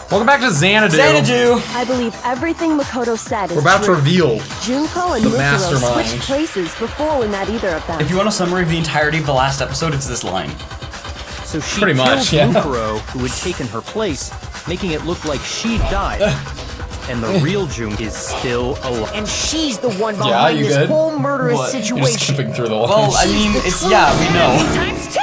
Welcome back to Xanadu. Xanadu! I believe everything Makoto said is We're about to true. reveal Junko and the Mukuro mastermind. switched places before we met either of them. If you want a summary of the entirety of the last episode, it's this line. So she Pretty killed much, yeah. Mukuro, who had taken her place, making it look like she died. And the real Jun is still alive. And she's the one behind this good? whole murderous What? You're You're just situation. skipping through the lines. Well, I mean, it's, yeah, we know. Times two!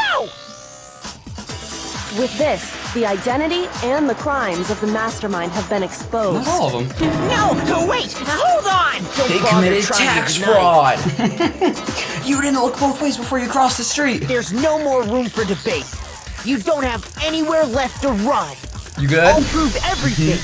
With this, the identity and the crimes of the mastermind have been exposed. Not all of them. No, wait, hold on! Don't They bother committed trying to tax deny fraud. You didn't look both ways before you crossed the street. There's no more room for debate. You don't have anywhere left to run. You good? I'll prove everything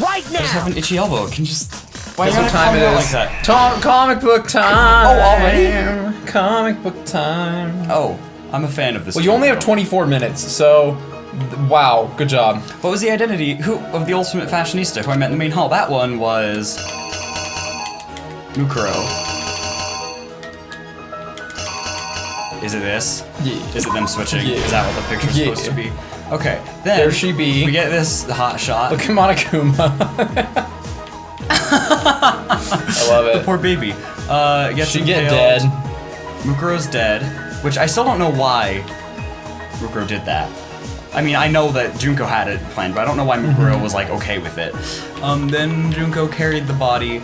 right I just have now. an itchy elbow. Can you just... Why Guess you what gotta time it call me out is? like that? Comic book time. Oh, already? Comic book time. Oh, I'm a fan of this. Well, you only have 24 minutes, so wow, good job. What was the identity of the ultimate fashionista who I met in the main hall? That one was... Mukuro. Is it this? Yeah. Is it them switching? Yeah. Is that what the picture's Yeah. supposed to be? Okay, then... There she be. We get this hot shot. Look at Monokuma. I love it. Poor baby. Gets She get impaled. dead. Mukuro's dead, which I still don't know why Mukuro did that. I mean, I know that Junko had it planned, but I don't know why Mukuro was like okay with it. Then Junko carried the body.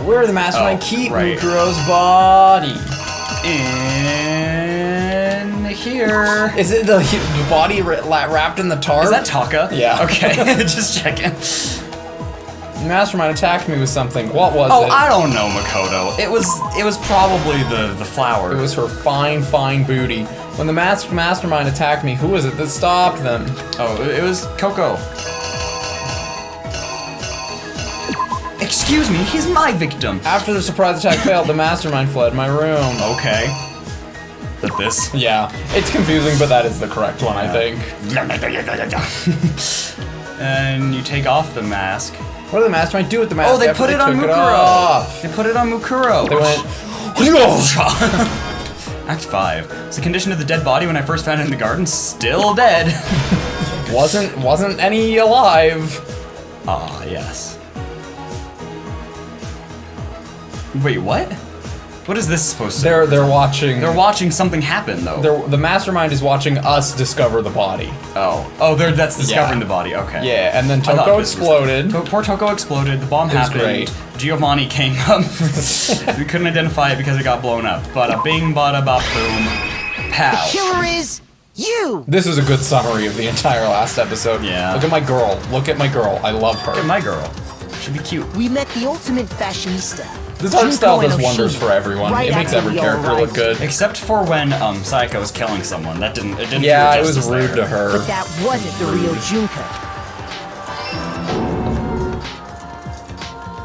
Where did the mastermind Oh, keep right. Mukuro's body? In here. Is it the body wrapped in the tarp? Is that Taka? Yeah. Okay, just checking. The mastermind attacked me with something. What was Oh, it? I don't know, Makoto. It was probably the flower. It was her fine booty. When the mastermind attacked me, who was it that stopped them? Oh, it was Coco. Excuse me, he's my victim. After the surprise attack failed, the mastermind fled my room. Okay. But this? Yeah, it's confusing, but that is the correct one, I think. And you take off the mask. What did the mastermind do with the mask? Oh, they after put it on took Mukuro. They put it on Mukuro. They went. Act 5. It's the condition of the dead body when I first found it in the garden. Still dead. wasn't any alive. Ah, yes. Wait, what? What is this supposed to? They're watching. They're watching something happen though. The mastermind is watching us discover the body. Oh, that's discovering the body. Okay. Yeah, and then I thought Toko this was- exploded. Poor Toko exploded. The bomb It was happened. great. Giovanni came up. We couldn't identify it because it got blown up. Bada bing, bada bop, boom, pow. Killer is you! This is a good summary of the entire last episode. Yeah. Look at my girl. Look at my girl. I love her. Look at my girl. Should be cute. We met the ultimate fashionista. This art style Junko does and wonders Oshima, for everyone. right It makes after every we all character look arrived. good. Except for when Sayaka was killing someone. That didn't. It didn't. Yeah, do it was justice rude there. to her. But that wasn't the real Junko.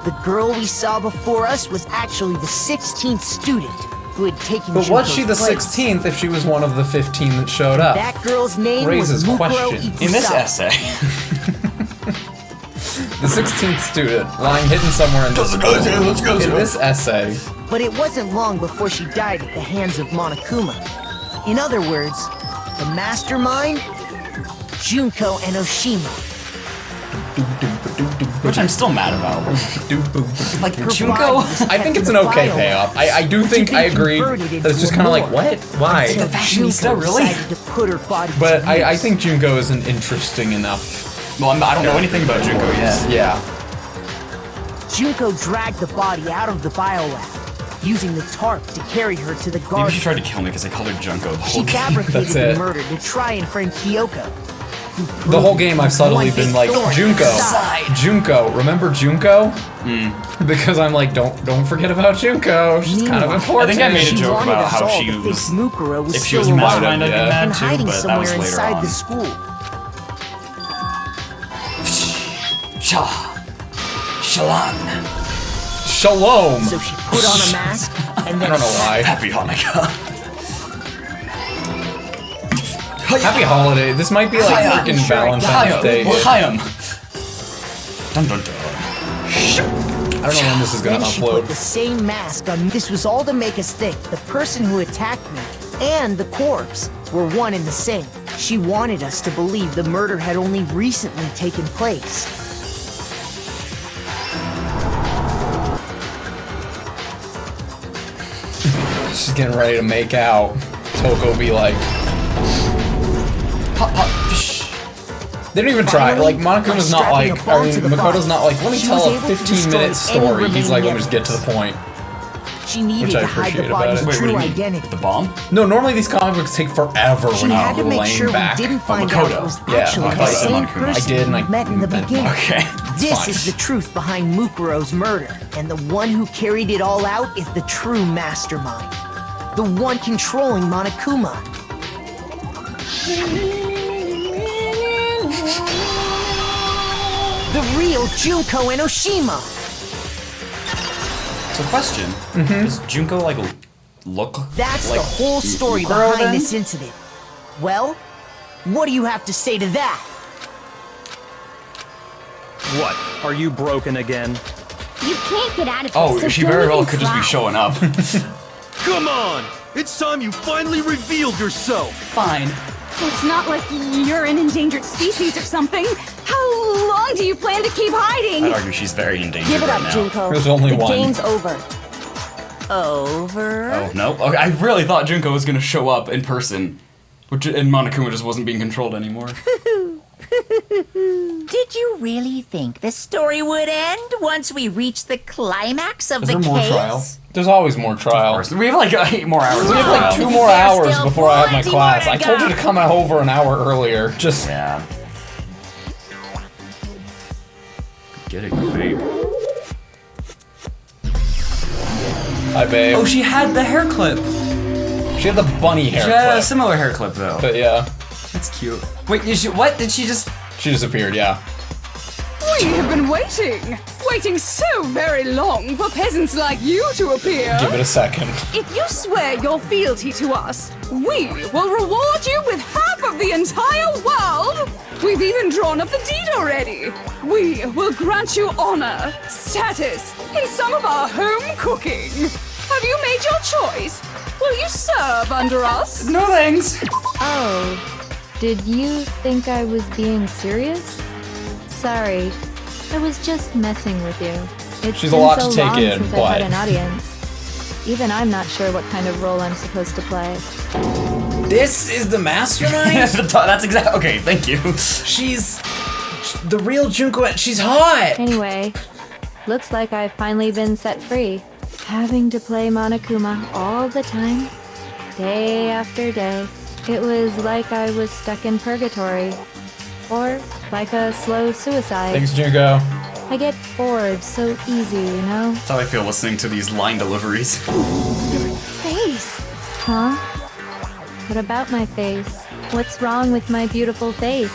The girl we saw before us was actually the 16th student who had taken But was she the Junko's place. 16th if she was one of the 15 that showed up? That girl's name Raises was Mukuro questions. Ikusawa. In this essay. The 16th student, lying hidden somewhere in this in this essay. But it wasn't long before she died at the hands of Monokuma. In other words, the mastermind, Junko and Oshima. Which I'm still mad about. Like Her Junko. body was I think kept it's in an the okay biolab, payoff. I do which think had I been agree converted that it's into just a kind of like, morgue what? Why? until The fashionista, Junko really? decided to put her body But to I use. think Junko isn't interesting enough. Well, I don't know anything about Junko yet. Yeah. Junko dragged the body out of the biolab, using the tarp to carry her to the Maybe garden. she tried to kill me because I called her Junko the She whole game. fabricated That's the it. murder to try and frame Kyoko. The whole game I've subtly One been big like, thorn Junko, inside. Junko, remember Junko? Hmm. Because I'm like, don't forget about Junko. She's kind of Meanwhile, important. I think I made a She joke wanted about us how all she to think was. Mukuro was If she still was a alive mastermind, I'd be yeah. mad and too, hiding but that somewhere was later inside on. the school. Shalom. Shalom. So she put on a mask and I then don't know why. Happy Hanukkah. Happy holiday. This might be like Hiya. freaking Sure, Valentine's Day. Chaim. Dun dun dun. I don't know when this is gonna Then she put upload. the same mask on. This was all to make us think the person who attacked me and the corpse were one and the same. She wanted us to believe the murder had only recently taken place. She's getting ready to make out. Toko be like, Pop, pop, fish. they don't even try. Finally, Like, Monokuma's not strapping like, a ball I mean, to the Makoto's body, not like, let me she tell was a able to 15-minute destroy any story. He's like, let remaining me just get to the point. She needed Which I to hide the appreciate about body's it. Wait, what do true you mean? identity. The bomb? No, normally these comic books take forever She when had to you're make laying sure back. we didn't find out Makoto. it was Yeah, actually I the thought you said same Monokuma. person I did, and I we met in the meant beginning. Okay. This fine. is the truth behind Mukuro's murder, and the one who carried it all out is the true mastermind. The one controlling Monokuma. The real Junko Enoshima. So question. Does Junko, like, look That's like the whole story Mukuro behind then? this incident. Well, what do you have to say to that? What? Are you broken again? You can't get out of this. Oh, so she don't very well even could just be try. showing up. Come on! It's time you finally revealed yourself! Fine. It's not like you're an endangered species or something. How long do you plan to keep hiding? I'd argue she's very endangered Give it right up, now. Junko. There's only the one. game's over. Over? Oh, no. Okay, I really thought Junko was gonna show up in person. And Monokuma just wasn't being controlled anymore. Did you really think the story would end once we reached the climax of Is the there more case? trial? There's always more trial. We have like 8 more hours. We have like of 2 trial. more There's hours still before I have my plenty class. more I to told you go. to come over an hour earlier. Just Yeah. Get it, babe. hi, babe. Oh, she had the hair clip. She had the bunny hair. She had a clip. similar hair clip though. But yeah, That's cute. Wait, what? Did she just? she disappeared. Yeah. We have been waiting so very long for peasants like you to appear. Give it a second. If you swear your fealty to us, we will reward you with half of the entire world. We've even drawn up the deed already. We will grant you honor, status, in some of our home cooking. Have you made your choice? Will you serve under us? No thanks. Oh, did you think I was being serious? Sorry, I was just messing with you. It's She's a been lot so to take long in, since but- I've had an audience. Even I'm not sure what kind of role I'm supposed to play. This is the mastermind. That's exactly. Okay, thank you. She's the real Junko. She's hot. Anyway, looks like I've finally been set free. Having to play Monokuma all the time, day after day. It was like I was stuck in purgatory. Or like a slow suicide. Thanks, Junko. I get bored so easy, you know? That's how I feel listening to these line deliveries. Face! Huh? What about my face? What's wrong with my beautiful face?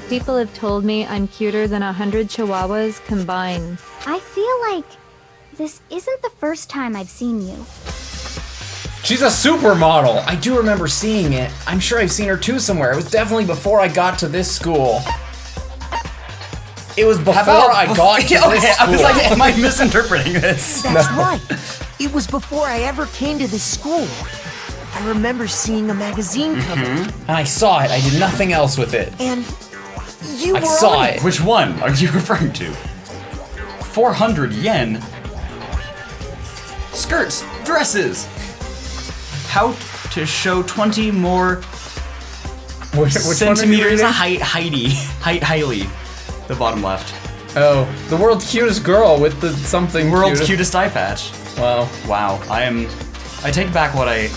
People have told me I'm cuter than 100 chihuahuas combined. I feel like this isn't the first time I've seen you. She's a supermodel. I do remember seeing it. I'm sure I've seen her too somewhere. It was definitely before I got to this school. It was before I got to this Okay, school. I was like, am I misinterpreting this? That's right. It was before I ever came to this school. I remember seeing a magazine cover, And I saw it. I did nothing else with it. and you I were saw on it. Which one are you referring to? 400 yen? Skirts, dresses. How to show 20 more Which centimeters Heidi. The bottom left. Oh, the world's cutest girl with the something World's cutest eye patch. Wow. Wow, I take back what I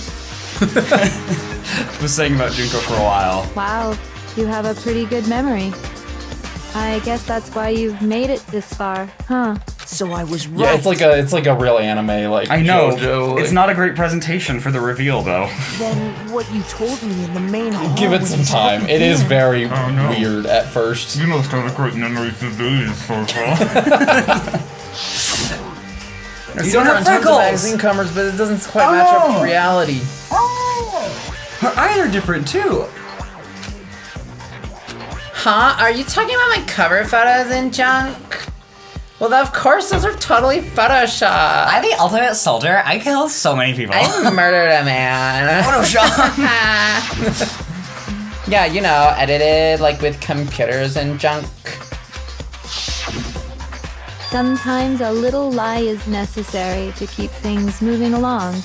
was saying about Junko for a while. Wow, you have a pretty good memory. I guess that's why you've made it this far, huh? So I was right. Yeah, it's like a real anime, like I know. JoJo, It's like- not a great presentation for the reveal, though. Then what you told me in the main hall. Give it when some you said time. It is began. very no. weird at first. You must have a great memory to do this so far. You don't have freckles! magazine covers, but it doesn't quite match up to reality. Her eyes are different, too. Huh? Are you talking about my cover photos and junk? Well, of course, those are totally Photoshop. I'm the ultimate soldier. I killed so many people. I murdered a man. Photoshop. Yeah, you know, edited like with computers and junk. Sometimes a little lie is necessary to keep things moving along.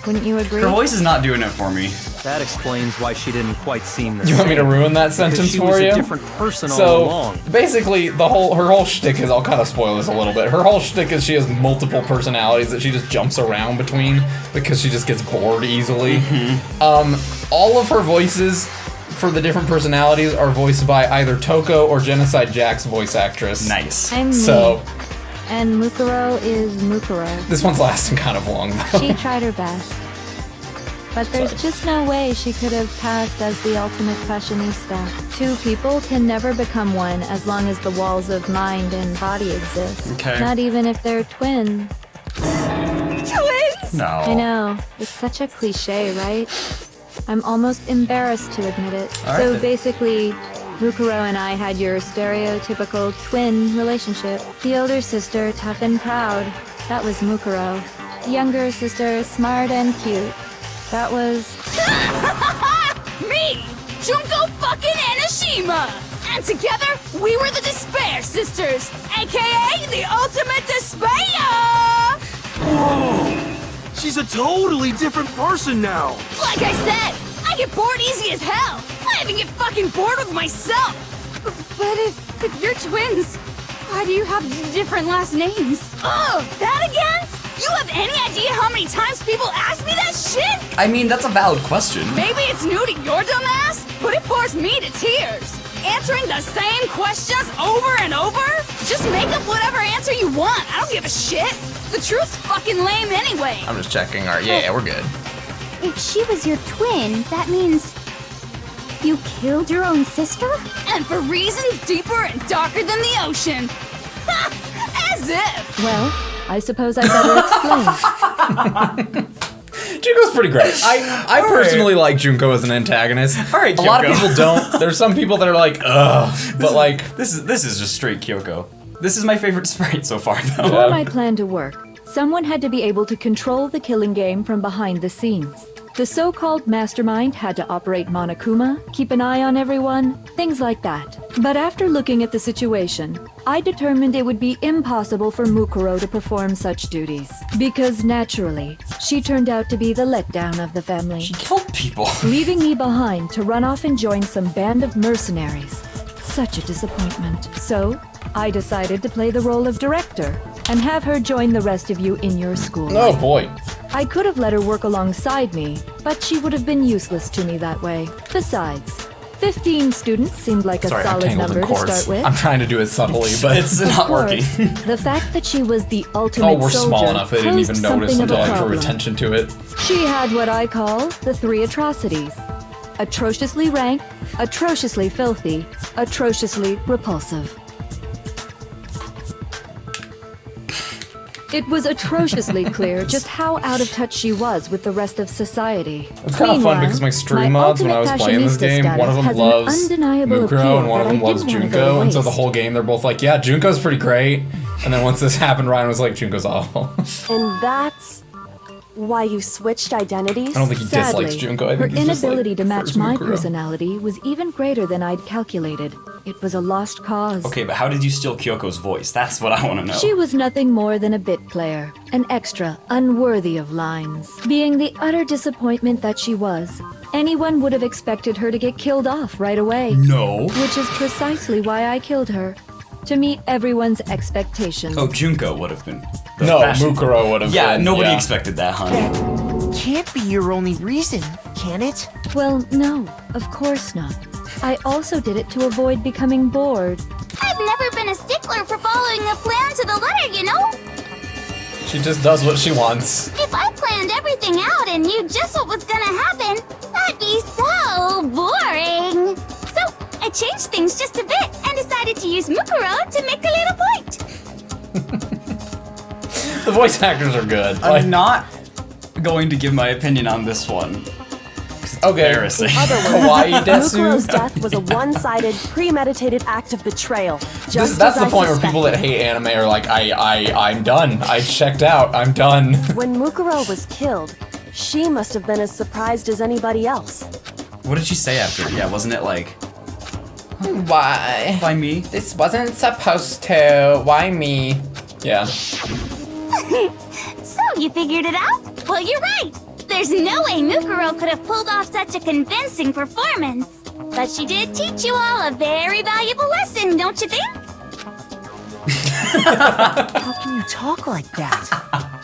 Wouldn't you agree? Her voice is not doing it for me. That explains why she didn't quite seem the You same. want me to ruin that sentence she for was you? a different person all So along. basically, her whole shtick is, I'll kind of spoil this a little bit. Her whole shtick is she has multiple personalities that she just jumps around between because she just gets bored easily. All of her voices for the different personalities are voiced by either Toko or Genocide Jack's voice actress. Nice. I'm So me. And Mukuro is Mukuro. this one's lasting kind of long though. She tried her best. But there's just no way she could have passed as the ultimate fashionista. Two people can never become one as long as the walls of mind and body exist. Okay. Not even if they're twins. Twins? No. I know. It's such a cliche, right? I'm almost embarrassed to admit it. All right, So then. basically, Mukuro and I had your stereotypical twin relationship. The older sister, tough and proud. That was Mukuro. The younger sister, smart and cute. That was... Me! Junko fucking Enoshima! And together, we were the Despair Sisters, aka the Ultimate Despair! Whoa! She's a totally different person now! Like I said, I get bored easy as hell! I even get fucking bored with myself! But if you're twins, why do you have different last names? Oh, that again? You have any idea how many times people ask me that shit? I mean, that's a valid question. Maybe it's new to your dumb ass, but it bores me to tears. Answering the same questions over and over? Just make up whatever answer you want. I don't give a shit. The truth's fucking lame anyway. I'm just checking our... Yeah, we're good. If she was your twin, that means you killed your own sister? And for reasons deeper and darker than the ocean. Ha! As if. Well, I suppose I better explain. Junko's pretty great. I personally like Junko as an antagonist. All right, A lot of Junko. people don't. There's some people that are like, ugh. But like... This is just straight Kyoko. This is my favorite sprite so far, though. For my plan to work, someone had to be able to control the killing game from behind the scenes. The so-called Mastermind had to operate Monokuma, keep an eye on everyone, things like that. But after looking at the situation, I determined it would be impossible for Mukuro to perform such duties. Because naturally, she turned out to be the letdown of the family. She killed people. Leaving me behind to run off and join some band of mercenaries. Such a disappointment. So, I decided to play the role of director and have her join the rest of you in your school. Oh boy. I could have let her work alongside me, but she would have been useless to me that way. Besides, 15 students seemed like a Sorry, I'm solid tangled number in to cords. start with. I'm trying to do it subtly, but It's Of not working. course, the fact that she was the ultimate oh, we're soldier small enough they didn't posed even notice something of until a I drew problem. attention to it. She had what I call the three atrocities. Atrociously rank, atrociously filthy, atrociously repulsive. It was atrociously clear just how out of touch she was with the rest of society. It's kind of fun Meanwhile, because my stream my mods, when I was ultimate playing this fashionista game, one of them status has an loves undeniable appeal Mukuro and one of that them I loves didn't wanna go Junko, to and so the waste. whole game they're both like, yeah, Junko's pretty great. And then once this happened, Ryan was like, Junko's awful. And that's why you switched identities? I don't think he Sadly, dislikes Junko. I her think he's just inability like, to match prefers my Mukuro. personality was even greater than I'd calculated. It was a lost cause. Okay, but how did you steal Kyoko's voice? That's what I want to know. She was nothing more than a bit player, an extra, unworthy of lines. Being the utter disappointment that she was, anyone would have expected her to get killed off right away. No. Which is precisely why I killed her. To meet everyone's expectations. Oh, Junko would have been. the No, fashion- Mukuro would have Yeah, been. nobody yeah. expected that, hon. Can't be your only reason, can it? Well, no, of course not. I also did it to avoid becoming bored. I've never been a stickler for following a plan to the letter, you know? She just does what she wants. If I planned everything out and knew just what was gonna happen, that'd be so boring. So I changed things just a bit and decided to use Mukuro to make a little point. The voice actors are good. Like, I'm not going to give my opinion on this one. 'Cause it's Okay. embarrassing. Kawaii Mukuro's Desu. death was a one-sided, premeditated act of betrayal. Just That's as the I point where people that suspected. hate anime are like, I'm done. I checked out. I'm done. When Mukuro was killed, she must have been as surprised as anybody else. What did she say after? Yeah, wasn't it like, Why? why me? This wasn't supposed to. Why me? Yeah. So, you figured it out? Well, you're right. There's no way Mukuro could have pulled off such a convincing performance. But she did teach you all a very valuable lesson, don't you think? How can you talk like that?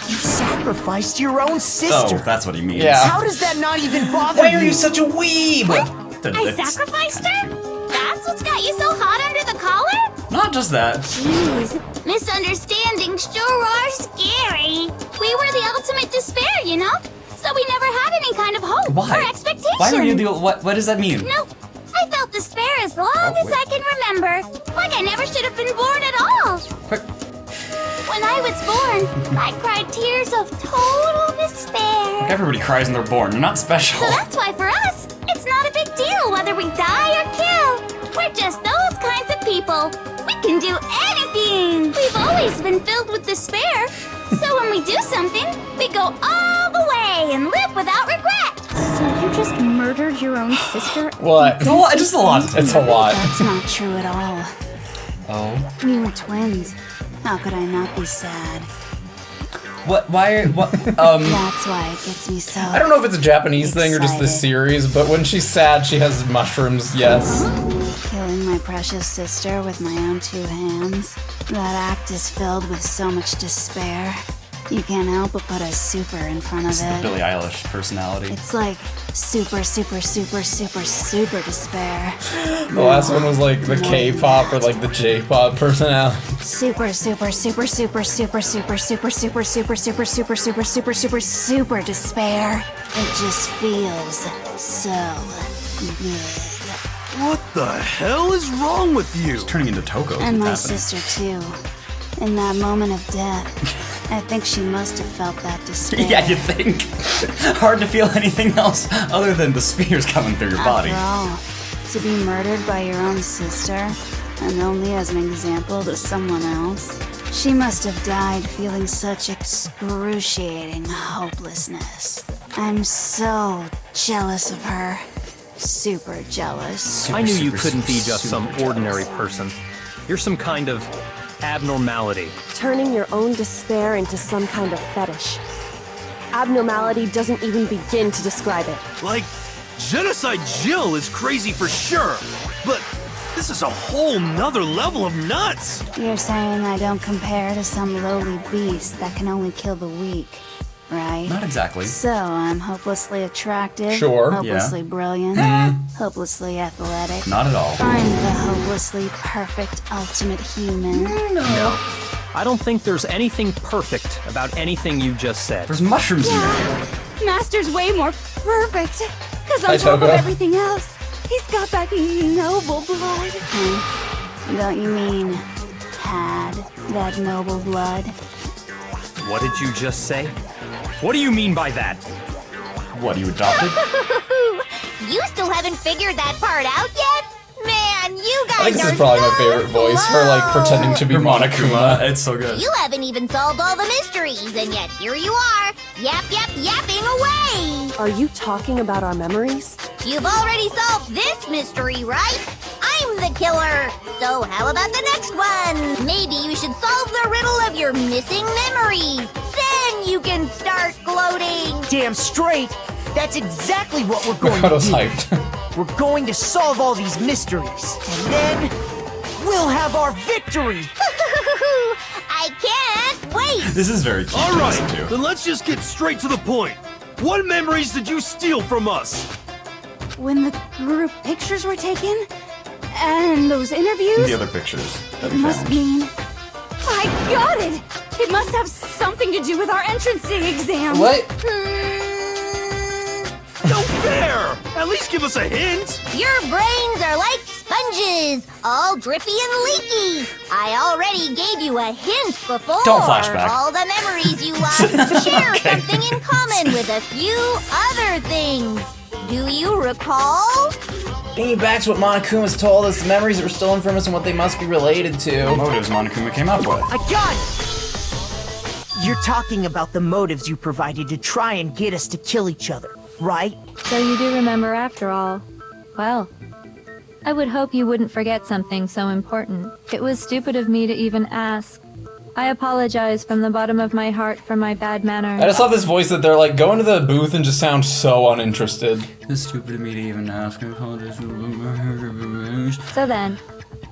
You sacrificed your own sister. Oh, that's what he means. Yeah. How does that not even bother Why you? are you such a weeb? I sacrificed her? That's what's got you so hot under the collar? Not just that. Jeez, misunderstandings sure are scary. We were the ultimate despair, you know? So we never had any kind of hope Why? or expectation. Why were you the what does that mean? No, I felt despair as long as I can remember. Like I never should have been born at all. Quick. When I was born, I cried tears of total despair. Like everybody cries when they're born. You're not special. So that's why for us, it's not a big deal whether we die or kill. We're just those kinds of people. We can do anything. We've always been filled with despair. So when we do something, we go all the way and live without regret. So you just murdered your own sister? What? Just a lot. It's a lot. That's not true at all. Oh. We were twins. How could I not be sad? What? Why? What? That's why it gets me so. I don't know if it's a Japanese thing or just this excited. series, but when she's sad, she has mushrooms, yes. Killing my precious sister with my own two hands. That act is filled with so much despair. You can't help but put a super in front of This is the it. Billie Eilish personality. It's like super, super, super, super, super despair. The last one was like the K-pop or like the J-pop personality. Super, super, super, super, super, super, super, super, super, super, super, super, super, super, super despair. It just feels so good. What the hell is wrong with you? It's turning into Toko. And my What's happening? sister too. In that moment of death, I think she must have felt that despair. Yeah, you think? Hard to feel anything else other than the spears coming through your body. After all, to be murdered by your own sister, and only as an example to someone else, she must have died feeling such excruciating hopelessness. I'm so jealous of her. Super jealous. I knew you couldn't be just some ordinary person. You're some kind of abnormality. Turning your own despair into some kind of fetish. Abnormality doesn't even begin to describe it. Like, Genocide Jill is crazy for sure, but this is a whole nother level of nuts! You're saying I don't compare to some lowly beast that can only kill the weak, right? Not exactly. So I'm hopelessly attractive, Sure. hopelessly Yeah. brilliant, hopelessly athletic. Not at all. I'm the hopelessly perfect ultimate human. No. I don't think there's anything perfect about anything you just said. There's mushrooms in there. Master's way more perfect. Because on Hi, top of Toko. everything else, he's got that noble blood. Don't you mean had that noble blood? What did you just say? What do you mean by that? What, you adopted? You still haven't figured that part out yet? Man, you guys I think this are is probably my so favorite voice. Her like slow. pretending to be Monokuma. It's so good. You haven't even solved all the mysteries, and yet here you are, yapping away! Are you talking about our memories? You've already solved this mystery, right? I'm the killer! So how about the next one? Maybe you should solve the riddle of your missing memories. Then you can start gloating! Damn straight! That's exactly what we're going to Mikoto's do. hyped. We're going to solve all these mysteries, and then we'll have our victory! I can't wait! This is very cute All to right, listen to. then let's just get straight to the point. What memories did you steal from us? When the group pictures were taken, and those interviews, The other pictures that it we must found. mean... I got it! It must have something to do with our entrancing exam. What? No fair! At least give us a hint! Your brains are like sponges, all drippy and leaky. I already gave you a hint before. Don't flashback. All the memories you lost share something in common with a few other things. Do you recall? Thinking back to what Monokuma's told us, the memories that were stolen from us and what they must be related to. Motives Monokuma came up with. I got it! You're talking about the motives you provided to try and get us to kill each other, right? So you do remember after all. Well, I would hope you wouldn't forget something so important. It was stupid of me to even ask. I apologize from the bottom of my heart for my bad manners. I just love this voice that they're like, go into the booth and just sound so uninterested. It's stupid of me to even ask. I apologize. So then,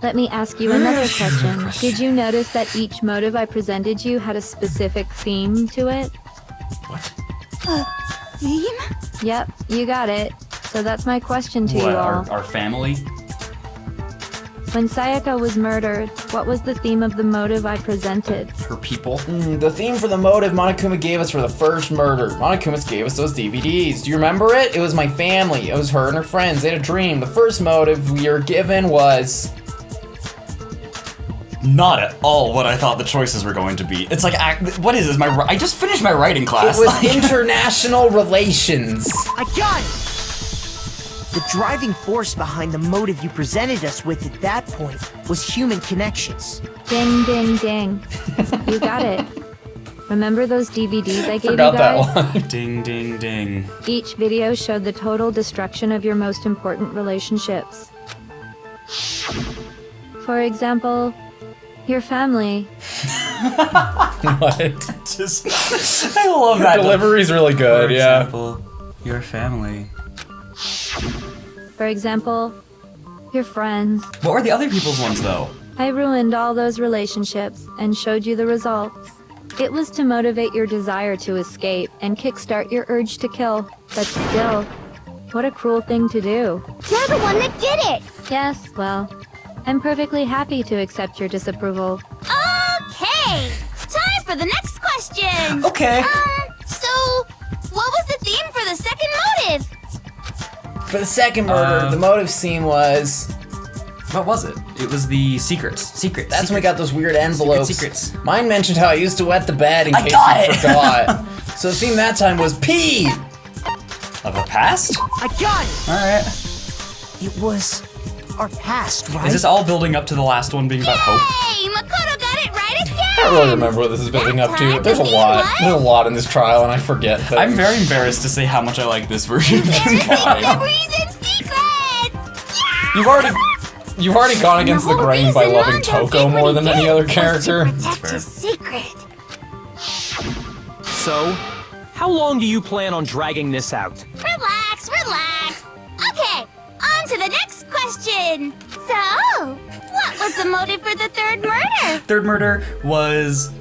let me ask you another question. Did you notice that each motive I presented you had a specific theme to it? Theme? Yep, you got it. So that's my question to What, you all. our family? When Sayaka was murdered, what was the theme of the motive I presented? Her people? The theme for the motive Monokuma gave us for the first murder. Monokuma gave us those DVDs. Do you remember it? It was my family. It was her and her friends. They had a dream. The first motive we were given was... Not at all what I thought the choices were going to be. It's like, what is this? I just finished my writing class. It was international relations. I got it! The driving force behind the motive you presented us with at that point was human connections. Ding, ding, ding. You got it. Remember those DVDs I gave Forgot you guys? that one. Ding, ding, ding. Each video showed the total destruction of your most important relationships. For example, your family. What? Just, I love that. The delivery's really good, For yeah. example, your family. For example, your friends. What were the other people's ones, though? I ruined all those relationships and showed you the results. It was to motivate your desire to escape and kickstart your urge to kill. But still, what a cruel thing to do. You're the one that did it! Yes, well, I'm perfectly happy to accept your disapproval. Okay! Time for the next question! Okay. So, what was the theme for the second motive? For the second murder, the motive scene was... What was it? It was the secrets. Secrets. That's when we got those weird envelopes. Secrets. Mine mentioned how I used to wet the bed in case you forgot. So the theme that time was pee! Of the past? I got it! Alright. It was our past, right? Is this all building up to the last one being about hope? Hey, Makoto got it right again! I don't really remember what this is building up to. There's a lot. There's a lot in this trial, and I forget things. I'm very embarrassed to say how much I like this version of Junkai. Reason secrets! You've already gone against the grain by loving Toko more than any other character. Protect his secret. So, how long do you plan on dragging this out? Relax, relax. Okay, on to the next question. So, what was the motive for the third murder? Third murder was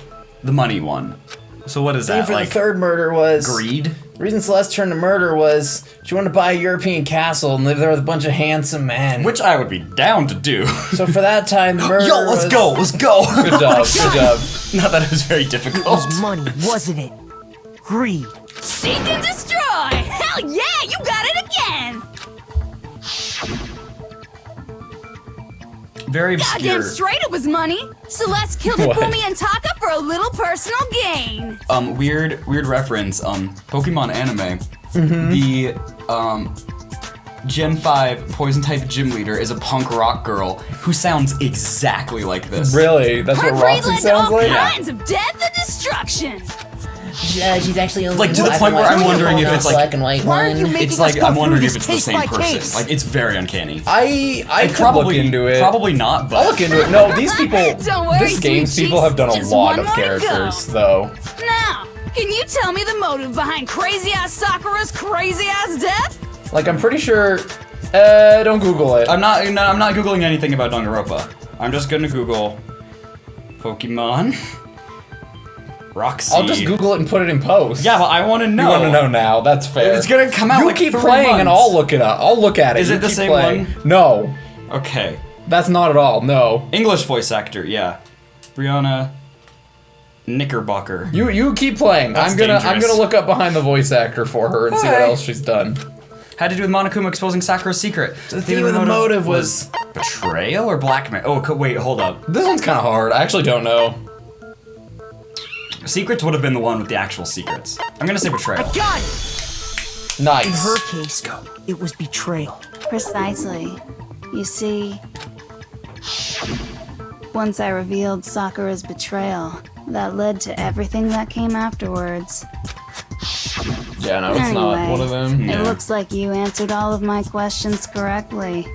the money one. So what is The theme that, for like? the third murder was... Greed? The reason Celeste turned to murder was she wanted to buy a European castle and live there with a bunch of handsome men. Which I would be down to do. So for that time, the murder Yo, let's was... go, let's go! Good job, good job. Not that it was very It difficult. was money, wasn't it? Greed. Seek and destroy! Hell yeah, you got it again! Very obscure. Goddamn straight it was money! Celeste killed What? Ikumi and Taka for a little personal gain! Weird reference, Pokemon anime. The, Gen 5 poison type gym leader is a punk rock girl who sounds exactly like this. Really? That's Her what breed Roxy led to sounds all like? kinds of death and destruction! She's actually only Like, to the point where I'm wondering if it's like... black and white Why are you one. making It's us like, go I'm wondering through if this it's the case same by person. case? Like, it's very uncanny. I could probably look into it. Probably not, but... I'll look into it. No, these people, Don't worry, this game's sweet people have done a cheeks, lot just of one more to characters, go. though. Now, can you tell me the motive behind crazy-ass Sakura's crazy-ass death? Like, I'm pretty sure... don't Google it. I'm not Googling anything about Danganronpa. I'm just gonna Google Pokemon Roxy. I'll just Google it and put it in post. Yeah, but I want to know. You want to know now? That's fair. It's gonna come out You like keep 3 playing and months. I'll look it up. I'll look at it. Is You it the keep same playing. one? No. Okay. That's not at all. No. English voice actor, yeah. Brianna Knickerbocker. You keep playing. That's I'm dangerous. gonna look up behind the voice actor for her and see what Alright. else she's done. Had to do with Monokuma exposing Sakura's secret. The theme of the motive was betrayal or blackmail. Oh, wait, hold up. This one's kind of hard. I actually don't know. Secrets would have been the one with the actual secrets. I'm gonna say betrayal. I got it! Nice. In her case, it was betrayal. Precisely. You see, once I revealed Sakura's betrayal, that led to everything that came afterwards. Yeah, no, it's not one of them. It looks like you answered all of my questions correctly.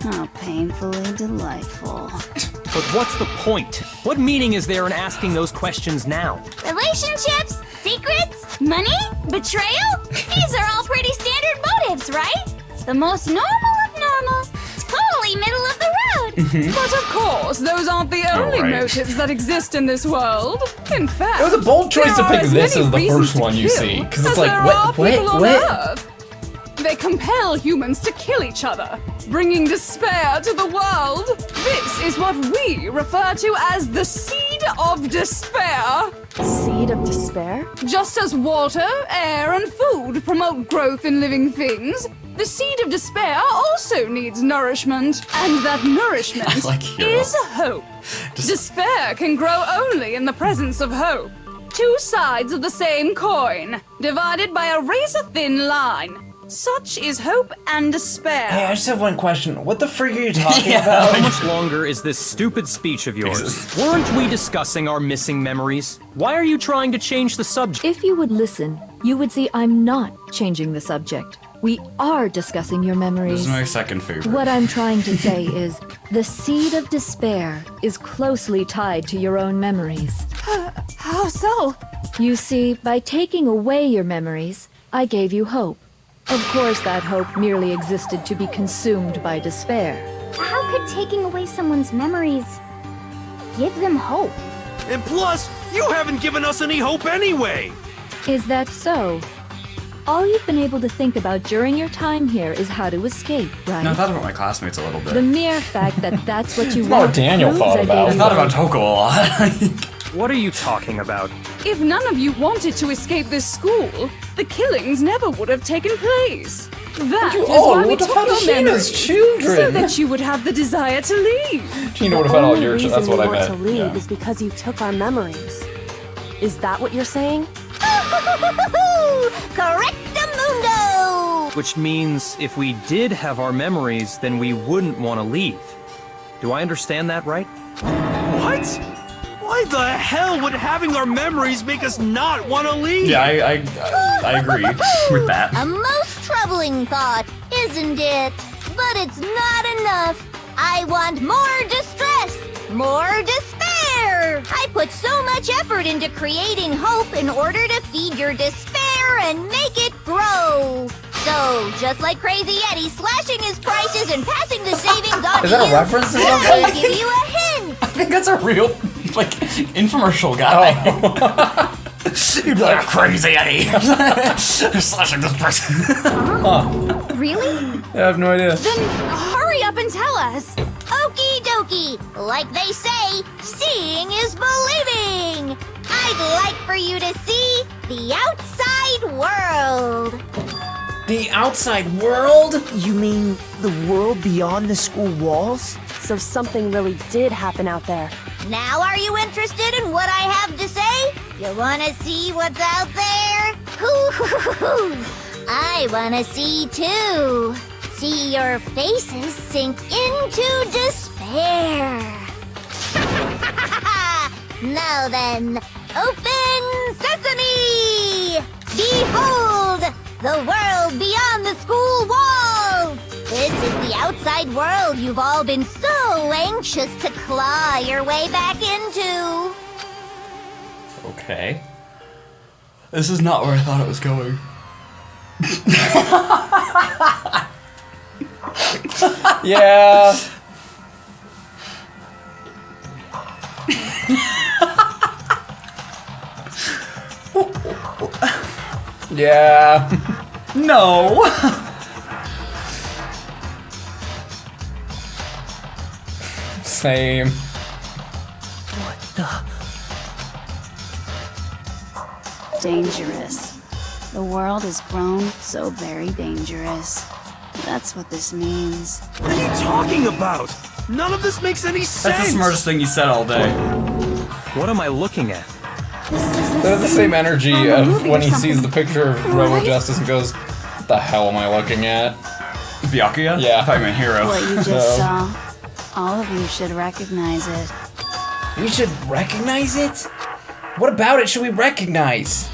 How painfully delightful. But what's the point? What meaning is there in asking those questions now? Relationships, secrets, money, betrayal? These are all pretty standard motives, right? The most normal of normal. Totally middle of the road. But of course, those aren't the only motives that exist in this world. In fact, It was a bold choice to there pick are as this many as the reasons first to one you kill see, because as it's like, there what, are people on what? Earth. They compel humans to kill each other, bringing despair to the world. This is what we refer to as the seed of despair. Seed of despair? Just as water, air, and food promote growth in living things, the seed of despair also needs nourishment, and that nourishment is hope. Despair can grow only in the presence of hope. Two sides of the same coin, divided by a razor-thin line. Such is hope and despair. Hey, I just have one question. What the frig are you talking about? How much longer is this stupid speech of yours? Weren't we discussing our missing memories? Why are you trying to change the subject? If you would listen, you would see I'm not changing the subject. We are discussing your memories. This is my second favorite. What I'm trying to say is, the seed of despair is closely tied to your own memories. How so? You see, by taking away your memories, I gave you hope. Of course, that hope merely existed to be consumed by despair. How could taking away someone's memories give them hope? And plus, you haven't given us any hope anyway! Is that so? All you've been able to think about during your time here is how to escape, right? No, I thought about my classmates a little bit. The mere fact that that's what you It's not want what Daniel proves thought I about. gave I thought you about Toko a lot. What are you talking about? If none of you wanted to escape this school, the killings never would have taken place. That you is all why we would have took had your Sheena's memories, children. so that you would have the desire to leave. Tina would have had all The your. only That's reason what I we want meant. to leave Yeah. is because you took our memories. Is that what you're saying? Correctamundo! Which means if we did have our memories, then we wouldn't want to leave. Do I understand that right? What? Why the hell would having our memories make us not want to leave? Yeah, I agree with that. A most troubling thought, isn't it? But it's not enough. I want more distress, more despair. I put so much effort into creating hope in order to feed your despair and make it grow. So, just like Crazy Eddie slashing his prices and passing the savings on Is to that a you, reference to let something? me give you a hint. I think that's a real, like, infomercial guy. You'd be like, crazy Eddie. Slashing this person. Really? I have no idea. Then hurry up and tell us. Okie dokie. Like they say, seeing is believing. I'd like for you to see the outside world. The outside world? You mean the world beyond the school walls? So something really did happen out there. Now are you interested in what I have to say? You wanna see what's out there? Hoo-hoo-hoo-hoo. I wanna see too. See your faces sink into despair. Now then, open sesame! Behold, the world beyond the school walls! This is the outside world you've all been so anxious to claw your way back into. Okay. This is not where I thought it was going. Yeah. Yeah. No. Same. What the? Dangerous. The world has grown so very dangerous. That's what this means. What are you talking about? None of this makes any sense. That's the smartest thing you said all day. What am I looking at? They have the same energy of when he sees the picture of Robo Justice and goes, "What the hell am I looking at?" Byakuya? Yeah. I thought you meant Hero. What you just saw, all of you should recognize it. We should recognize it? What about it should we recognize?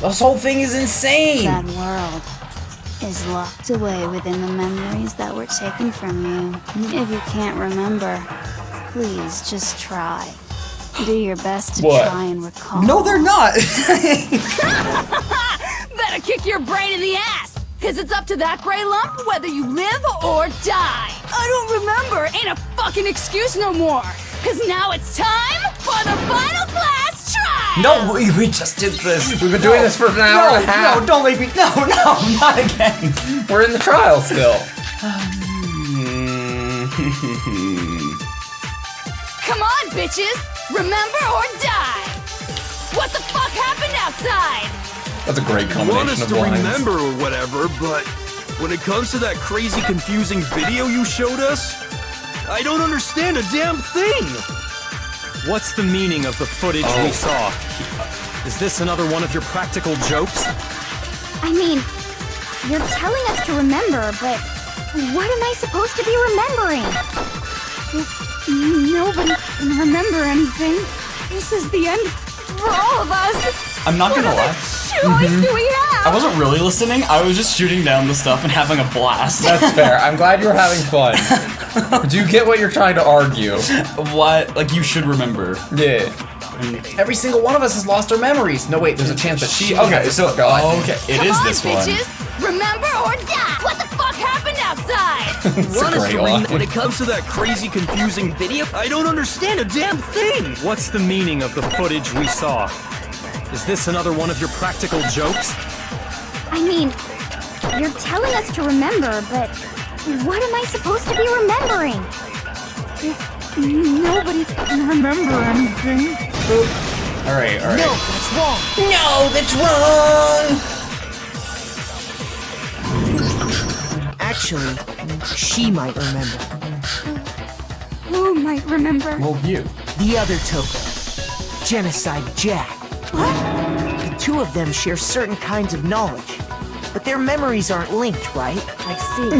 This whole thing is insane. That world is locked away within the memories that were taken from you. If you can't remember, please just try. Do your best to try and recall. No, they're not. Better kick your brain in the ass, cause it's up to that gray lump whether you live or die. I don't remember ain't a fucking excuse no more, cause now it's time for the final class trial. No, we just did this. We've been doing this for an hour and a half. No, don't make me. No, not again. We're in the trial still. Come on, bitches! Remember or die! What the fuck happened outside? That's a great You want combination us of to lines. remember or whatever, but when it comes to that crazy, confusing video you showed us, I don't understand a damn thing. What's the meaning of the footage we saw? Is this another one of your practical jokes? I mean, you're telling us to remember, but what am I supposed to be remembering? Nobody can remember anything. This is the end for all of us. I'm not gonna lie. What choice do we have? I wasn't really listening. I was just shooting down the stuff and having a blast. That's fair. I'm glad you were having fun. Do you get what you're trying to argue? What? Like, you should remember. Yeah. Every single one of us has lost our memories. No, wait, there's a chance that she. Okay, so okay, it Come is on, this one. bitches. Remember or die. What the fuck happened outside? It's a great line. When it comes to that crazy, confusing video, I don't understand a damn thing. What's the meaning of the footage we saw? Is this another one of your practical jokes? I mean, you're telling us to remember, but what am I supposed to be remembering? Nobody can remember anything. Alright. No, that's wrong. No, that's wrong. Actually, she might remember. Who might remember? Well, you. The other Toko, Genocide Jack. The two of them share certain kinds of knowledge, but their memories aren't linked, right? I see.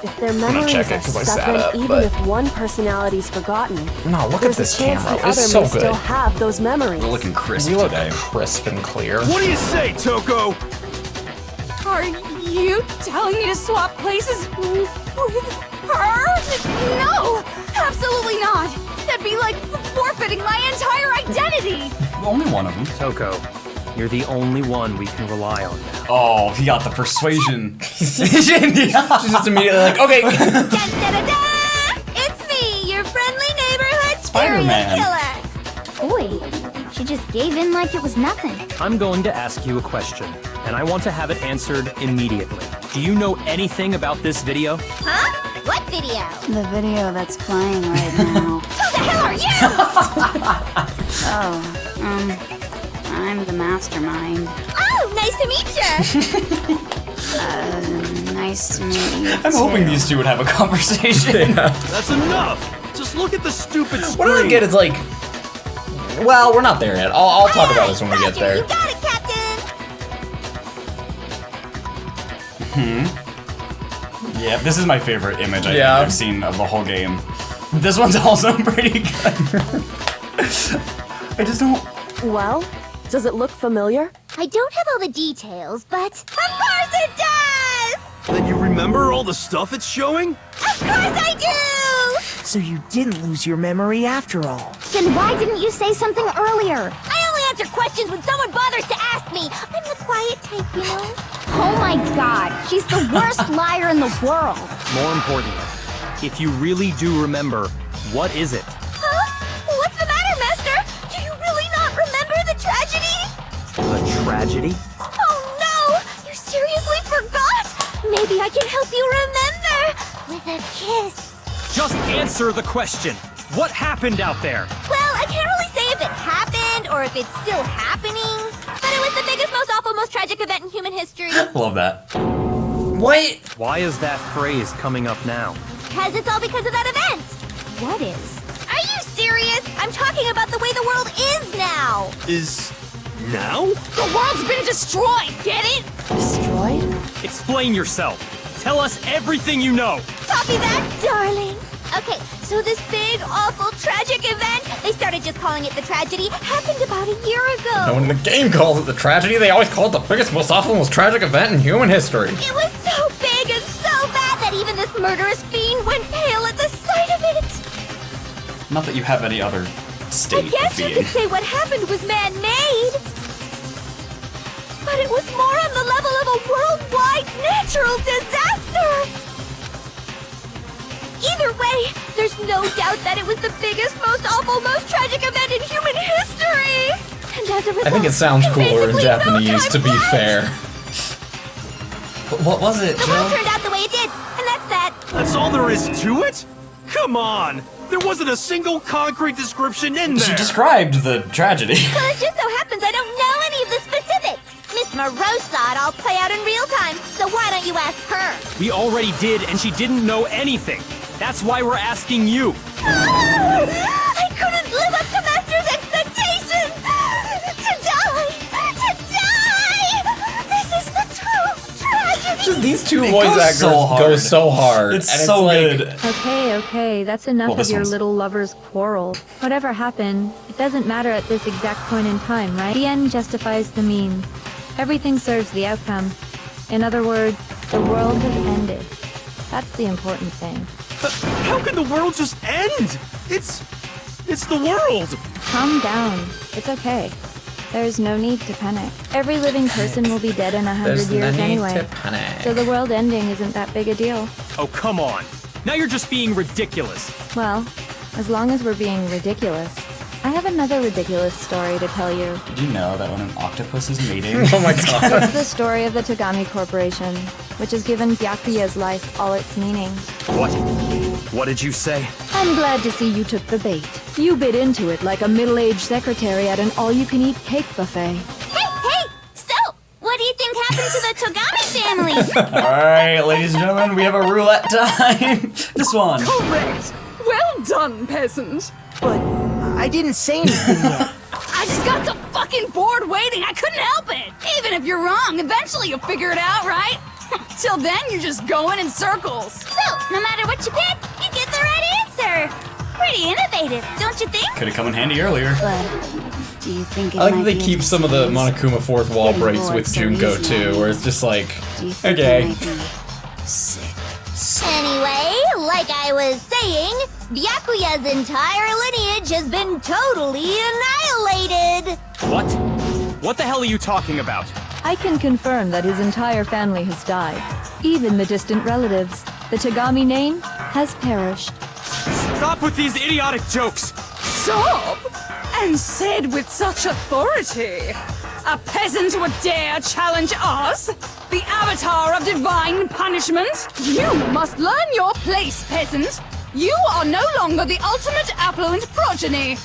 If their memories check it are 'cause I sat separate, up, even but- if one personality's forgotten, No, look at there's this a chance camera. the It's other so may good. still have those memories. We're looking crisp You look today. crisp and clear. What do you say, Toko? Are you telling me to swap places with her? No, absolutely not. That'd be like forfeiting my entire identity. Only one of them. Toko, you're the only one we can rely on now. Oh, he got the persuasion. She's just immediately like, okay. Da-da-da-da! It's me, your friendly neighborhood Spider-Man. serial killer. Boy, she just gave in like it was nothing. I'm going to ask you a question, and I want to have it answered immediately. Do you know anything about this video? Huh? What video? The video that's playing right now. Who the hell are you? I'm the Mastermind. Oh, nice to meet you. Nice to meet you. I'm hoping these two would have a conversation. That's enough. Just look at the stupid screen. What I don't get is like, well, we're not there yet. I'll talk about this when we get Roger, there. you got it, Captain. Yeah, this is my favorite image I've seen of the whole game. This one's also pretty good. I just don't... Well, does it look familiar? I don't have all the details, but of course it does! Then you remember all the stuff it's showing? Of course I do! So you didn't lose your memory after all. Then why didn't you say something earlier? I only answer questions when someone bothers to ask me. I'm the quiet type, you know? Oh my god, she's the worst liar in the world. More importantly, if you really do remember, what is it? Huh? What's the matter, Master? Do you really not remember the tragedy? The tragedy? Oh no! You seriously forgot? Maybe I can help you remember with a kiss. Just answer the question. What happened out there? Well, I can't really say if it happened or if it's still happening, but it was the biggest, most awful, most tragic event in human history. Love that. What? Why is that phrase coming up now? Because it's all because of that event. What is? Are you serious? I'm talking about the way the world is now. Is now? The world's been destroyed, get it? Destroyed? Explain yourself. Tell us everything you know. Copy that, darling. Okay, so this big, awful, tragic event, they started just just calling it the tragedy happened about a year ago. No one in the game calls it the tragedy. They always call it the biggest, most awful, most tragic event in human history. It was so big and so bad that even this murderous fiend went pale at the sight of it. Not that you have any other state I guess of you being. could say what happened was man-made. But it was more on the level of a worldwide natural disaster. Either way, there's no doubt that it was the biggest, most awful, most tragic event in human history. And as a result, I think it sounds cooler in Japanese, to be fair. But what was it, The Jill? world turned out the way it did, and that's that. That's all there is to it? Come on! There wasn't a single concrete description in there! She described the tragedy. Well, it just so happens I don't know any of the specifics. Miss Moreau saw it all play out in real time, so why don't you ask her? We already did, and she didn't know anything. That's why we're asking you. I couldn't live up to Master's expectations! To die! This is the true tragedy! Just these two It voice goes actors so hard. go so hard. It's and so like, good. Okay, that's enough Well, of this your one's- little lover's quarrel. Whatever happened, it doesn't matter at this exact point in time, right? The end justifies the means. Everything serves the outcome. In other words, the world has ended. That's the important thing. How can the world just end? It's the world! Calm down. It's okay. There's no need to panic. Every living person will be dead in 100 There's no years need anyway. to panic. So the world ending isn't that big a deal. Oh, come on. Now you're just being ridiculous. Well, as long as we're being ridiculous. I have another ridiculous story to tell you. Did you know that when an octopus is mating? Oh my god. It's the story of the Togami Corporation, which has given Byakuya's life all its meaning. What? What did you say? I'm glad to see you took the bait. You bit into it like a middle-aged secretary at an all-you-can-eat cake buffet. Hey! So, what do you think happened to the Togami family? Alright, ladies and gentlemen, we have a roulette time. This one. Correct. Well done, peasant. But I didn't say anything yet. I just got so fucking bored waiting, I couldn't help it. Even if you're wrong, eventually you'll figure it out, right? Till then, you're just going in circles. So, no matter what you pick, you get the right answer. Pretty innovative, don't you think? Could have come in handy earlier. But do you think it I like might that they be keep some of the Monokuma fourth wall Getting breaks bored with so Junko easily. too, where it's just like, Do you think okay. it might be sick? Anyway, like I was saying, Byakuya's entire lineage has been totally annihilated. What? What the hell are you talking about? I can confirm that his entire family has died. Even the distant relatives. The Togami name has perished. Stop with these idiotic jokes! Stop! And said with such authority. A peasant would dare challenge us? The avatar of divine punishment? You must learn your place, peasant. You are no longer the ultimate affluent progeny.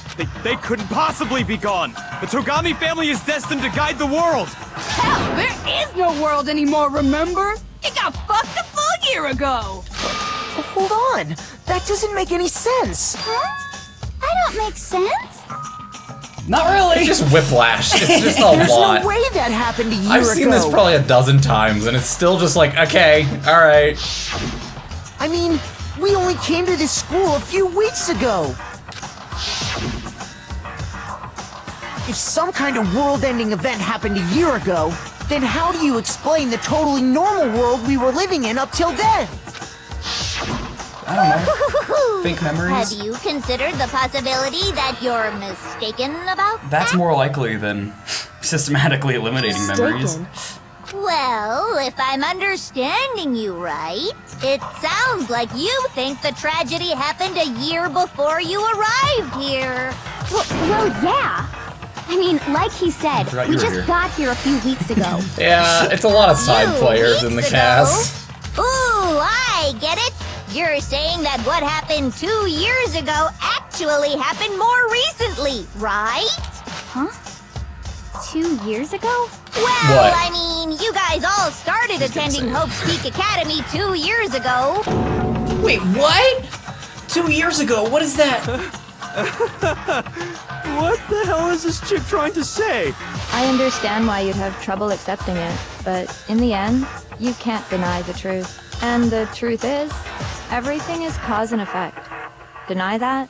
They couldn't possibly be gone! The Togami family is destined to guide the world! Hell, there is no world anymore, remember? It got fucked a full year ago. Hold on. That doesn't make any sense. Huh? I don't make sense. Not really. It's just whiplash. It's just a There's lot. no way that happened a year I've ago. seen this probably a dozen times, and it's still just like, okay, alright. I mean, we only came to this school a few weeks ago. If some kind of world-ending event happened a year ago, then how do you explain the totally normal world we were living in up till then? I don't know. Fake memories? Have you considered the possibility that you're mistaken about That's that? more likely than systematically eliminating memories. Well, if I'm understanding you right, it sounds like you think the tragedy happened a year before you arrived here. Well, yeah. I mean, like he said, forgot we you were just here. got here a few weeks ago. Yeah, it's a lot of side Few players in the weeks ago? cast. Ooh, I get it. You're saying that what happened 2 years ago actually happened more recently, right? Huh? 2 years ago? Well, What? I mean, you guys all started attending Hope's Peak Academy 2 years ago. Wait, what? 2 years ago? What is that? What the hell is this chick trying to say? I understand why you'd have trouble accepting it, but in the end, you can't deny the truth. And the truth is, everything is cause and effect. Deny that,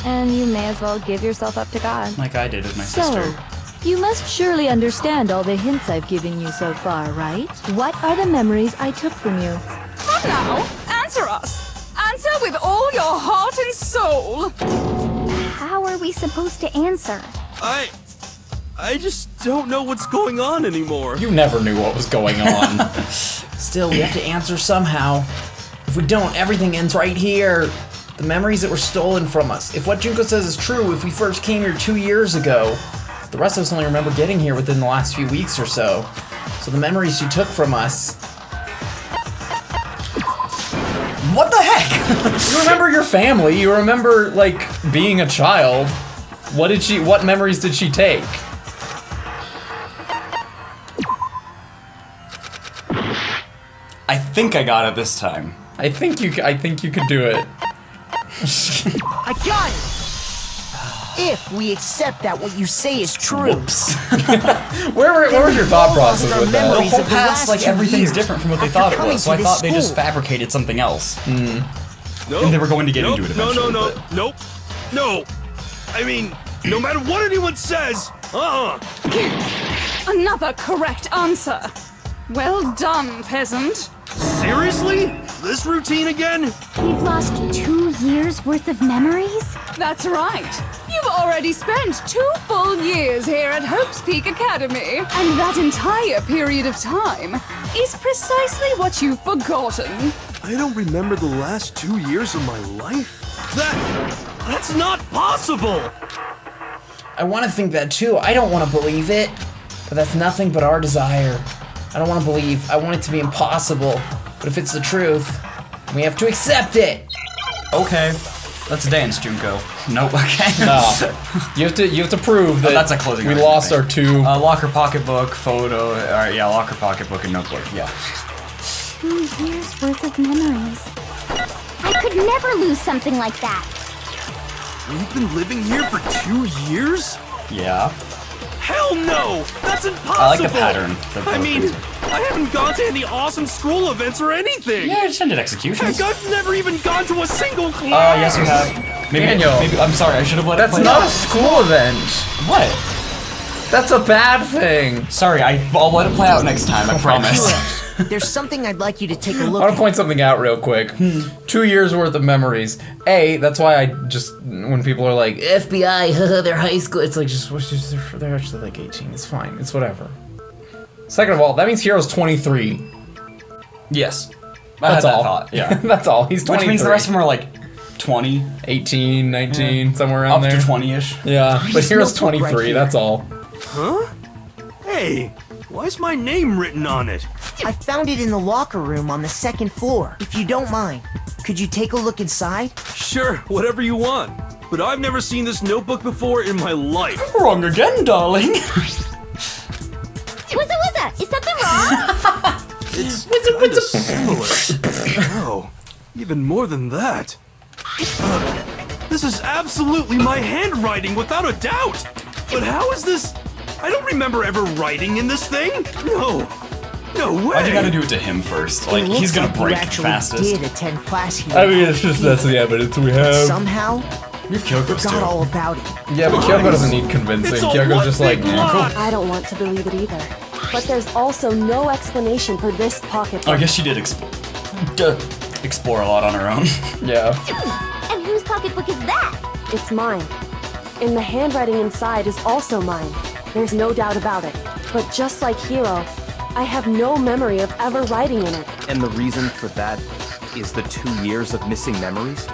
and you may as well give yourself up to God. Like I did with my So, sister. you must surely understand all the hints I've given you so far, right? What are the memories I took from you? Come now, answer us. Answer with all your heart and soul. How are we supposed to answer? I just don't know what's going on anymore. You never knew what was going on. Still, we have to answer somehow. If we don't, everything ends right here. The memories that were stolen from us. If what Junko says is true, if we first came here 2 years ago, the rest of us only remember getting here within the last few weeks or so. So the memories she took from us. What the heck? You remember your family, you remember, like, being a child. What memories did she take? I think I got it this time. I think you could do it. I got it! If we accept that what you say is true. Whoops. Where was your thought process with that? The whole past, like, everything's different from what they thought it was, so I thought they just school. fabricated something else. Nope. And they were going to get into it No, eventually. no, but- nope. No. I mean, no matter what anyone says, Another correct answer. Well done, peasant. Seriously? This routine again? We've lost 2 years worth of memories? That's right. You've already spent 2 full years here at Hope's Peak Academy, and that entire period of time is precisely what you've forgotten. I don't remember the last 2 years of my life? That's not possible! I want to think that too. I don't want to believe it. But that's nothing but our desire. I don't want to believe. I want it to be impossible. But if it's the truth, we have to accept it. Okay. Let's dance, Junko. Nope, okay. No. You have to prove that that's a closing we argument, lost I our think. 2 locker, pocketbook, photo. Alright, yeah, locker, pocketbook, and notebook. Yeah. 2 years worth of memories. I could never lose something like that. We've been living here for 2 years? Yeah. Hell no! That's impossible! I like the pattern. I mean, I haven't gone to any awesome school events or anything! Yeah, I just ended executions. Heck, I've never even gone to a single class! Yes, you have. Maybe, I'm sorry, I should have let it That's play not out. a school event. What? That's a bad thing. Sorry, I'll let it play out next time, I promise. There's something I'd like you to take a I look want at. to point something out real quick. 2 years worth of memories. That's why I just, when people are like, FBI, haha, they're high school, it's like, they're actually like 18. It's fine. It's whatever. Second of all, that means Hero's 23. Yes. That's all. Thought, yeah. That's all. He's 23. Which means the rest of them are like 20, 18, 19, somewhere around up there. to 20-ish. Yeah, but Hero's notebook right 23, here. that's all. Huh? Hey, why's my name written on it? I found it in the locker room on the 2nd floor. If you don't mind, could you take a look inside? Sure, whatever you want. But I've never seen this notebook before in my life. Wrong again, darling. What's is something wrong? It's kinda similar. Oh, even more than that. This is absolutely my handwriting, without a doubt. But how is this? I don't remember ever writing in this thing. No way. Why'd you gotta do it to him first? Like, It looks he's gonna like break you actually fastest. did attend class here. I mean, it's just that's the evidence we have. Somehow, You've Kyoko's forgot too. all about it. Yeah, but Kyoko doesn't need convincing. It's a Kyoko's just like, big yeah, lie. cool. I don't want to believe it either. But there's also no explanation for this pocketbook. Oh, I guess she did explore a lot on her own. Yeah. And whose pocketbook is that? It's mine. And the handwriting inside is also mine. There's no doubt about it. But just like Hiro, I have no memory of ever writing in it. And the reason for that is the 2 years of missing memories?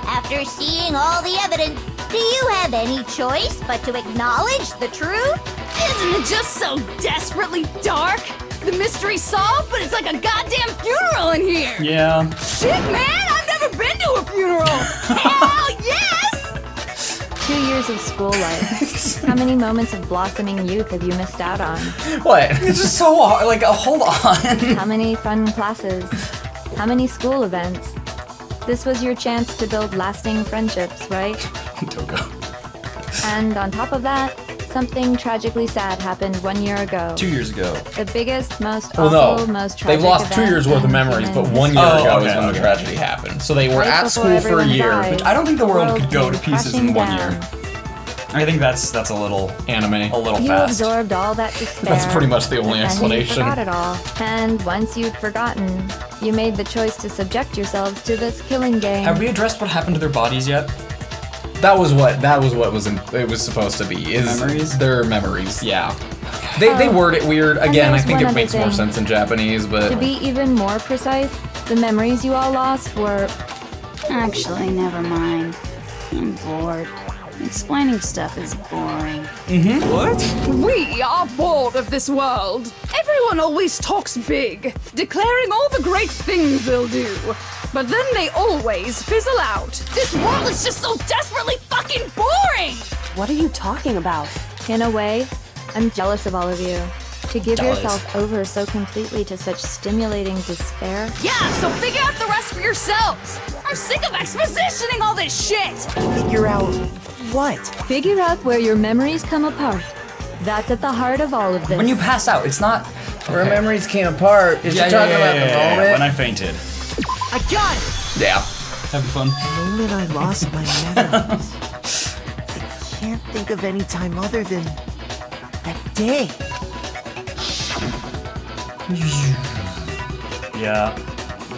After seeing all the evidence, do you have any choice but to acknowledge the truth? Isn't it just so desperately dark? The mystery's solved, but it's like a goddamn funeral in here! Yeah. Shit, man! I've never been to a funeral! Hell yes! 2 years of school life. How many moments of blossoming youth have you missed out on? What? It's just so hard. Like, hold on. How many fun classes? How many school events? This was your chance to build lasting friendships, right? Togo. And on top of that, something tragically sad happened 1 year ago. 2 years ago. The biggest, most Well, awful, no. most tragic They've lost 2 event years worth of in memories, but human 1 year history. ago is when the tragedy happened. So they were Right at before school for a everyone's year. eyes, Which I don't think the world could go to came pieces in crashing 1 down. year. I think that's a little anime. A little You fast. absorbed all that despair. That's pretty much the only and explanation. You forgot it all. And once you'd forgotten, you made the choice to subject yourselves to this killing game. Have we addressed what happened to their bodies yet? That was what it was supposed to be. Is memories? Their memories, yeah. They word it weird. And Again, I there's think one it other makes more thing. sense in Japanese, but To be even more precise, the memories you all lost were... Actually, never mind. I'm bored. Explaining stuff is boring. What? We are bored of this world. Everyone always talks big, declaring all the great things they'll do. But then they always fizzle out. This world is just so desperately fucking boring! What are you talking about? In a way, I'm jealous of all of you. To give Jealous. yourself over so completely to such stimulating despair. Yeah, so figure out the rest for yourselves. I'm sick of expositioning all this shit. Figure out what? Figure out where your memories come apart. That's at the heart of all of this. When you pass out, it's not. Where memories came apart. Is Yeah, she talking about yeah, the yeah, moment? when I fainted. I got it! Yeah. Having fun. The moment I lost my memories. I can't think of any time other than that day. Yeah.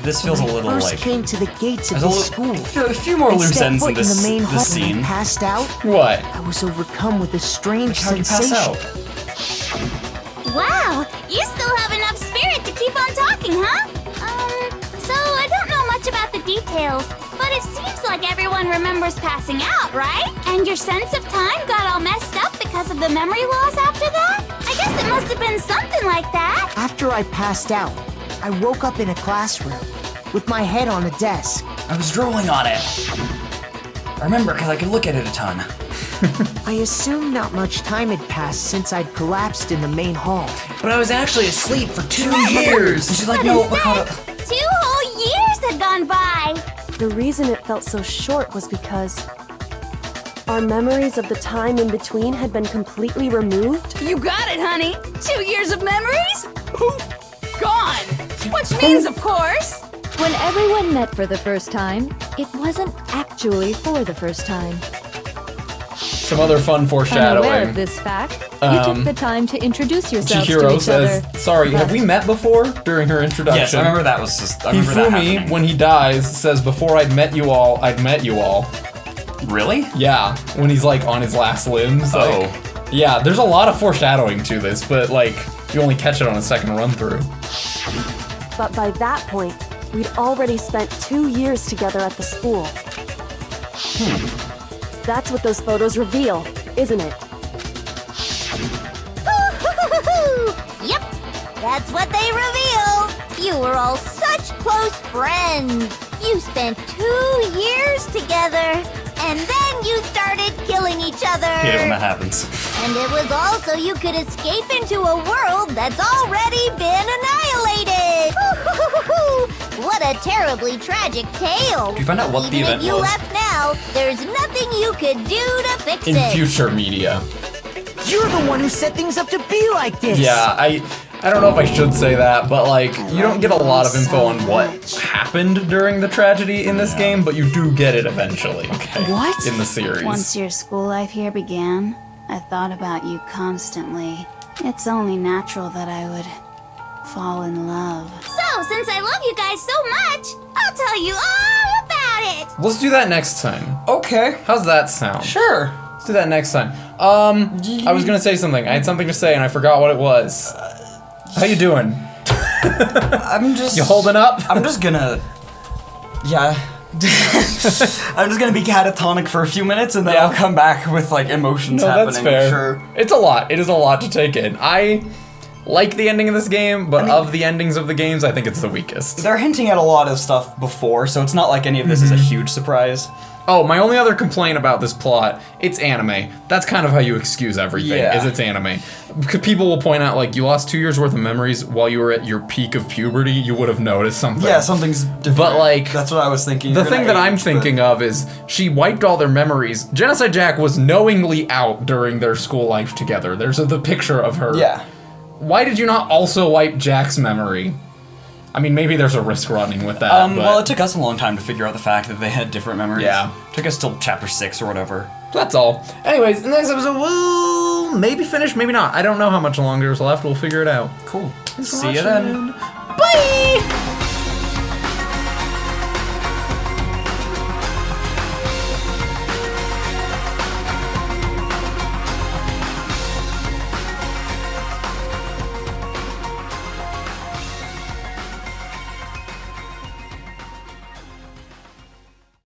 This feels a little First like. came to the gates of There's the a school. A few more And loose stepped ends in foot this, the main hall this and scene. passed out. What? I was overcome with a strange How'd you pass sensation. out? Wow, you still have enough spirit to keep on talking, huh? So I don't know much about the details, but it seems like everyone remembers passing out, right? And your sense of time got all messed up because of the memory loss after that? I guess it must have been something like that. After I passed out, I woke up in a classroom with my head on a desk. I was drooling on it. I remember because I could look at it a ton. I assumed not much time had passed since I'd collapsed in the main hall. But I was actually asleep for 2 years. And she's like, But no, instead, 2 whole years had gone by. The reason it felt so short was because our memories of the time in between had been completely removed. You got it, honey. 2 years of memories? Poof, gone. Which means, of course, When everyone met for the first time, it wasn't actually for the first time. some other fun Unaware foreshadowing. of this fact, you took the time to introduce yourselves to Chihiro each says, other. "Sorry, have but- we met before?" During her introduction. Yes, I remember that was just. I remember that Hifumi, happening. when he dies, says, "Before I'd met you all, I'd met you all." Really? Yeah, when he's like on his last limbs. Oh. Like, yeah, there's a lot of foreshadowing to this, but like you only catch it on a second run through. But by that point, we'd already spent 2 years together at the school. That's what those photos reveal, isn't it? Yep, that's what they reveal. You were all such close friends. You spent 2 years together, and then you started killing each other. Hate it when that happens. And it was all so you could escape into a world that's already been annihilated. What a terribly tragic tale. Did you find out what the Even event if you was? left now, there's nothing you could do to fix In it. future media. You're the one who set things up to be like this. Yeah, I don't know if I should say that, but like you don't get a lot of info on what happened during the tragedy in this game, but you do get it eventually. Okay. What? In the series. Once your school life here began, I thought about you constantly. It's only natural that I would fall in love. So, since I love you guys so much, I'll tell you all about it. Let's do that next time. Okay. How's that sound? Sure. Let's do that next time. I was gonna say something. I had something to say and I forgot what it was. How you doing? I'm just. You holding up? I'm just gonna. Yeah. I'm just gonna be catatonic for a few minutes and then Yeah. I'll come back with like emotions No, happening. that's fair. Sure. It's a lot. It is a lot to take in. I like the ending of this game, but of the endings of the games, I think it's the weakest. They're hinting at a lot of stuff before, so it's not like any of this is a huge surprise. Oh, my only other complaint about this plot, it's anime. That's kind of how you excuse everything, Yeah. is it's anime. People will point out, like, you lost 2 years worth of memories while you were at your peak of puberty, you would have noticed something. Yeah, something's different. But, like... That's what I was thinking. The thing that I'm thinking of is, she wiped all their memories. Genocide Jack was knowingly out during their school life together. There's the picture of her. Yeah. Why did you not also wipe Jack's memory? I mean, maybe there's a risk running with that. Well, it took us a long time to figure out the fact that they had different memories. Yeah. It took us till chapter 6 or whatever. That's all. Anyways, in the next episode, we'll maybe finish, maybe not. I don't know how much longer is left. We'll figure it out. Cool. Thanks for See you then. watching.